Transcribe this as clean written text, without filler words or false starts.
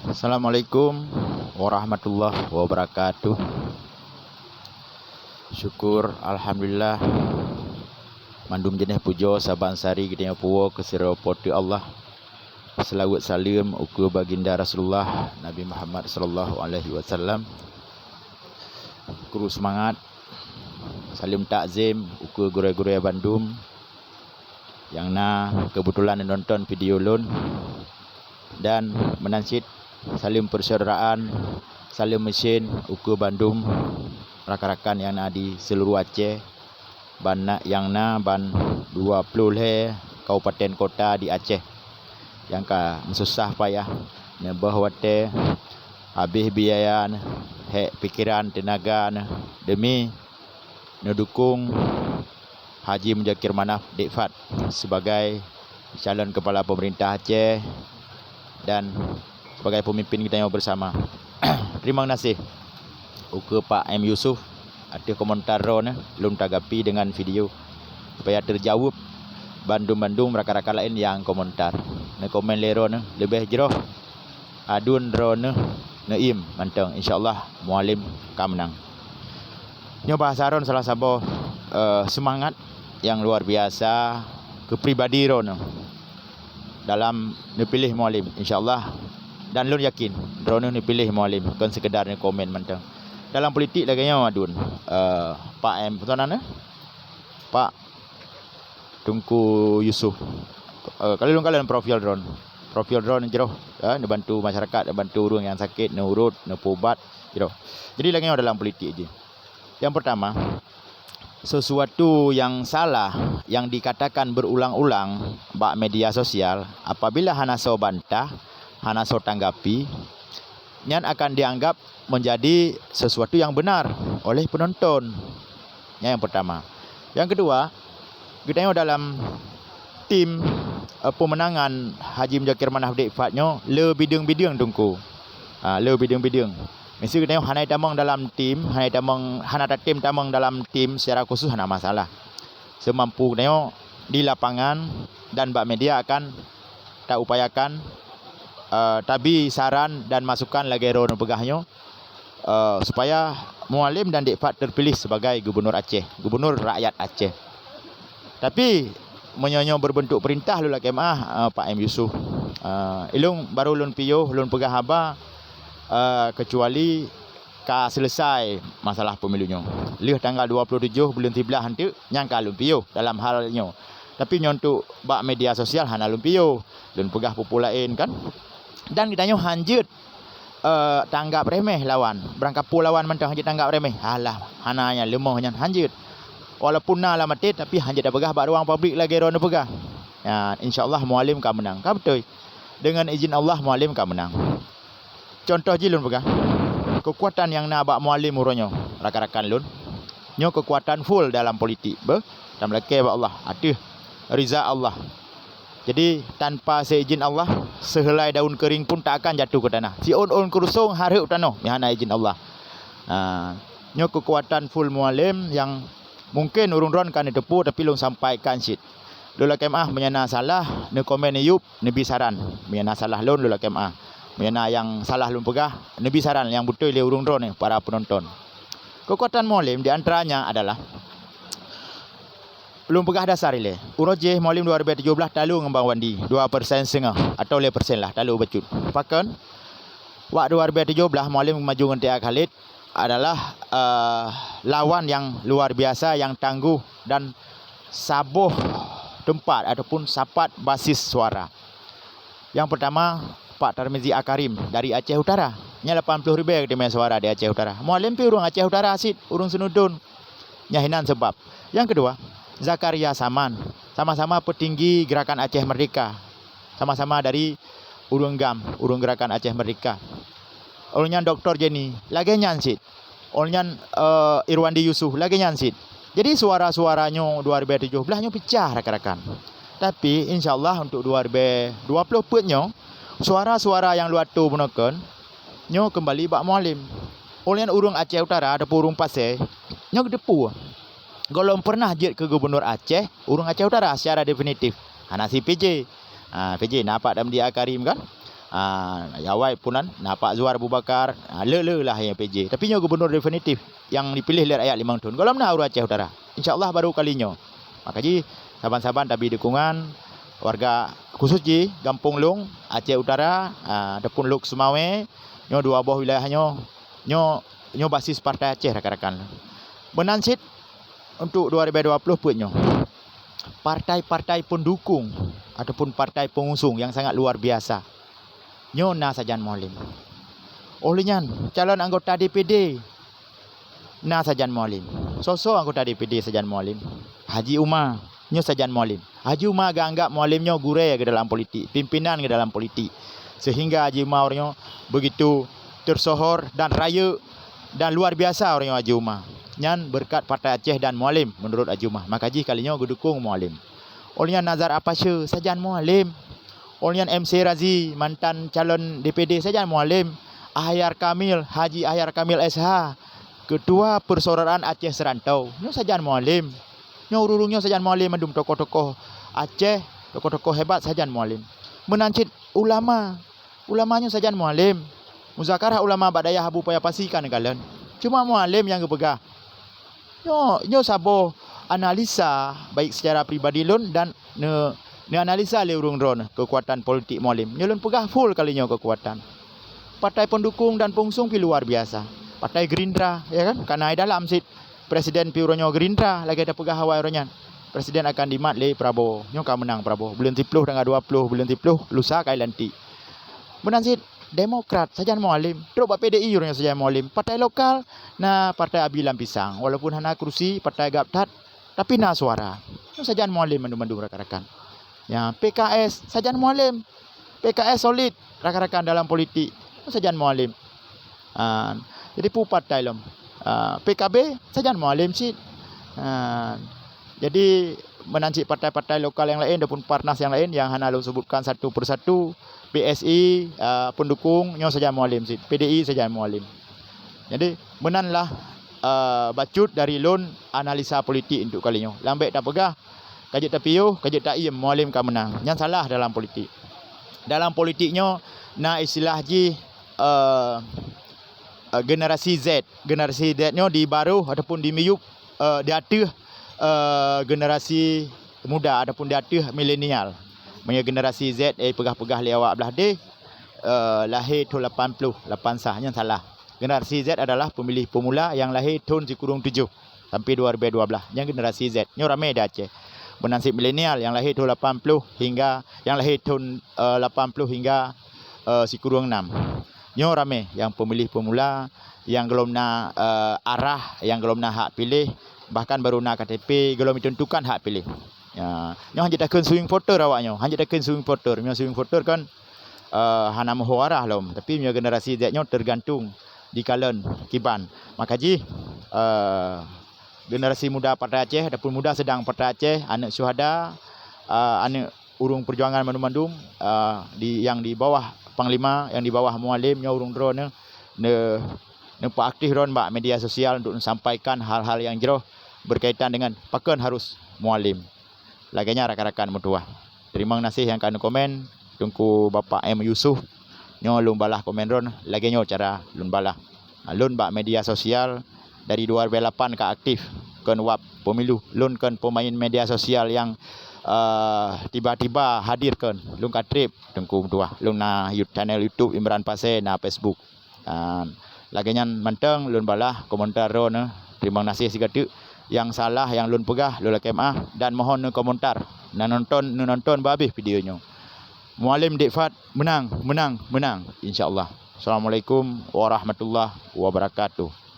Assalamualaikum warahmatullahi wabarakatuh. Syukur Alhamdulillah mandum jenis pujo saban sari kita puwa kesira poti Allah. Selawat salim uku baginda Rasulullah Nabi Muhammad sallallahu alaihi wasallam. Kuru semangat salim takzim uku gure-gure Bandung yang kebetulan nonton video lun dan menansid salim persaudaraan, salim mesin uku Bandung, rakan-rakan yang di seluruh Aceh, ban yang ban 20 le kabupaten kota di Aceh yang susah payah nebah wate habis biaya pikiran tenaga demi ngedukung Haji Muzakir Manaf Dikfat sebagai calon kepala pemerintah Aceh dan sebagai pemimpin kita yang bersama. Terima kasih uke Pak M Yusuf ada komentar lum tanggapi dengan video supaya terjawab Bandung rakan-rakan lain yang komentar komen lero lebih jeroh adun drone neim manteng insyaallah mualim menang. Nyoba saron salah satu semangat yang luar biasa kepribadi rono dalam nepilih mualim insyaallah. Dan lun yakin drone ni pilih mualim bukan sekedar ni komen manteng. Dalam politik laganya madun Pak M tuanan Pak Tunku Yusuf kalau lun kalian profil drone jeroh ni bantu masyarakat, bantu orang yang sakit, ni urut, ni pubat jeroh. Jadi laganya dalam politik je. Yang pertama, sesuatu yang salah yang dikatakan berulang-ulang bak media sosial apabila hanaso bantah hanaso tanggapi nyan akan dianggap menjadi sesuatu yang benar oleh penonton. Yang pertama. Yang kedua, kita dalam tim pemenangan Haji Muzakir Manaf Dikfatnya le bidung-bidung tungku. Le bidung-bidung. Mesti kita hanai tamang dalam tim, hanai tim tamang dalam tim secara khusus hana masalah. Semampu kita di lapangan dan bak media akan tak upayakan tabi saran dan masukan lagi ron pegahnya supaya Mualim dan Dikfat terpilih sebagai gubernur Aceh, gubernur rakyat Aceh. Tapi menyonyo berbentuk perintah lula kemah Pak M Yusuf. Ilung baru lun piyo lun pegah haba kecuali selesai masalah pemilunya. Lih tanggal 27 bulan 13 hantu nyangka lun piyo dalam halnya. Tapi nyontuk bak media sosial hana lun piyo, lun pegah populain kan. Dan kita hanjut tanggap remeh lawan. Berangkapu lawan mentang hanjut tanggap remeh. Alah, hananya lemahnya hanjut. Walaupun lah mati tapi hanjut dah pegah bak ruang publik lagi ron pegah. Ya, insyaallah mualim ka menang. Ka betul. Dengan izin Allah mualim ka menang. Contoh je lun pegah. Kekuatan yang nak bak mualim uronyo. Rakan-rakan lun. Nyo kekuatan full dalam politik. Dalam laki bak Allah. Aduh. Riza Allah. Jadi tanpa seizin Allah, sehelai daun kering pun tak akan jatuh ke tanah. Si on kurusung harap tanah, mihana izin Allah. Nyo kekuatan full mualim yang mungkin urun-urun kan ditepu tapi lung sampaikan sit. Lula kemah menyana salah, ne komen yup, nebi saran. Menyana salah lun lula kemah. Menyana yang salah lun pegah, nebi saran yang betul le urun-urun para penonton. Kekuatan mualim di antaranya adalah belum pegah dasar ile. Urojeh mualim 2017 talu ngembang wandi 2.5% atau 5% lah talu becut. Pakan wak 2017 mualim maju dengan Tia Khalid adalah lawan yang luar biasa yang tangguh dan sabuh tempat ataupun sapat basis suara. Yang pertama Pak Tarmizi Akarim dari Aceh Utara. Nya 80,000 dia main suara di Aceh Utara. Mualim pi urang Aceh Utara asid, urang senudun. Nyahinan sebab. Yang kedua Zakaria Saman, sama-sama petinggi Gerakan Aceh Merdeka, sama-sama dari Urung Gam, Urung Gerakan Aceh Merdeka. Olehnya Dr. Jenny, lagi nyansit. Olehnya Irwandi Yusuf, lagi nyansit. Jadi suara-suaranya 2017 nya pecah rakan-rakan. Tapi insyaallah untuk 2020 putnya suara-suara yang luar tu menekan nyo kembali bak mualim. Olehnya urung Aceh Utara ada urung Pasir, nyo depu. Golong pernah jet ke gubernur Aceh, urung Aceh Utara secara definitif. Hana si PJ. PJ nampak dalam dia Karim kan? Awal punan Pak Zuar Abu Bakar, le lah yang PJ. Tapi nyo gubernur definitif yang dipilih oleh rakyat Limang Tun. Kalau mana Aceh Utara. InsyaAllah baru kalinya. Maka ji saban-saban tapi dukungan warga khusus ji Kampung Long Aceh Utara ataupun Luk Sumawe, nyo dua buah wilayahnya nyo basis Partai Aceh rakan-rakan. Menansit untuk 2020 punya partai-partai pendukung ataupun partai pengusung yang sangat luar biasa. Nyo na Sajan Mualim. Olehnya calon anggota DPD na Sajan Mualim. Sosok anggota DPD Sajan Mualim. Haji Umar nyo Sajan Mualim. Haji Umar agak anggap Mualimnya gure ke dalam politik, pimpinan ke dalam politik. Sehingga Haji Umar orangnya begitu tersohor dan raya dan luar biasa orangnya Haji Umar. Nyan berkat Partai Aceh dan Mualim menurut Haji Umar. Maka ji kalinya gedukung Mualim. Olehnya Nazar Apasya Sajan Mualim. Olehnya MC Razi mantan calon DPD Sajan Mualim. Ahyar Kamil Haji Ahyar Kamil SH Ketua Persaudaraan Aceh Serantau. Nyo Sajan Mualim. Nyo ururungnya Sajan Mualim mendum tokoh-tokoh Aceh, tokoh-tokoh hebat Sajan Mualim. Menancit ulamanya Sajan Mualim. Muzakarah ulama Badayah Abu Paya Pasikan kalian. Cuma Mualim yang kepegah. Nyo sabo analisa baik secara pribadi lun dan ne analisa le urung ron kekuatan politik Mualim. Nyo lun pegah full kalinya kekuatan. Partai pendukung dan pengusung pi luar biasa. Partai Gerindra ya kan? Karena dalam sit Presiden piuronyo Gerindra lagi ada pegah hawai ronyan. Presiden akan dimat le Prabowo. Nyo ka menang Prabowo. Bulan 10 dengan 20 bulan 10 lusa kai lanti. Menan sit Demokrat Sajan Mualim. Terus PDI orangnya Sajan Mualim. Partai lokal na Partai Abilam Pisang. Walaupun hana kursi Partai Gaptat tapi na suara. Sajan Mualim mendung-mendung rakan-rakan. Ya, PKS Sajan Mualim. PKS solid rakan-rakan dalam politik. Sajan Mualim. Jadi pu partai lom. PKB Sajan Mualim sih. Jadi menancik partai-partai lokal yang lain ataupun parnas yang lain yang hana lu sebutkan satu persatu. PSI pendukung nyo Sajan Mualim sih. PDI Sajan Mualim. Jadi menanlah bacut dari lon analisa politik untuk kalinya. Lambek tak pegah. Kajit tak piuh, kajit tak iem Mualim ka menang. Yang salah dalam politik. Dalam politiknya na istilah ji generasi Z. Generasi Z nyo di baru ataupun di miyuk di atas generasi muda ataupun di atas milenial. Punya generasi Z pegah-pegah li awak belah deh lahir tahun 80 sahnya salah. Generasi Z adalah pemilih pemula yang lahir tahun 7 sampai 2012. Yang generasi Z nyo ramai di Aceh. Bernasib milenial yang lahir tahun 80 hingga yang lahir tahun 80 hingga 6. Nyo ramai yang pemilih pemula yang belum na arah, yang belum na hak pilih, bahkan baru na KTP, belum ditentukan hak pilih. Ya, nyo hanya takkan swing voter awaknya. Hanya takkan swing voter. Nyo swing voter kan hana mahu arah lom, tapi nyo generasi Z nyo tergantung di kalen kiban. Maka ji generasi muda Partai Aceh ataupun muda sedang Partai Aceh, anak syuhada, anak urung perjuangan mandum-mandum yang di bawah Panglima, yang di bawah Mualim, nyo urung drone ne aktif ron bak media sosial untuk sampaikan hal-hal yang jero berkaitan dengan pakan harus Mualim. Laganya rakan-rakan mutua. Terima kasih yang kan komen. Tunggu Bapak M Yusuf nyo lun balah komen ron, lagi nyo cara lun balah. Lun bak media sosial dari 2008 ka aktif kan wap pemilu. Lun kan pemain media sosial yang tiba-tiba hadir kan. Lun ka trip tunggu mutua. Lun na channel YouTube Imran Pasir na Facebook. Lagi nyan manteng lun balah komentar ron. Terima kasih sigatu. Yang salah yang lun pegah lun lakemah dan mohon komentar. Nonton babih videonya. Mualim Dikfat menang. InsyaAllah. Assalamualaikum warahmatullahi wabarakatuh.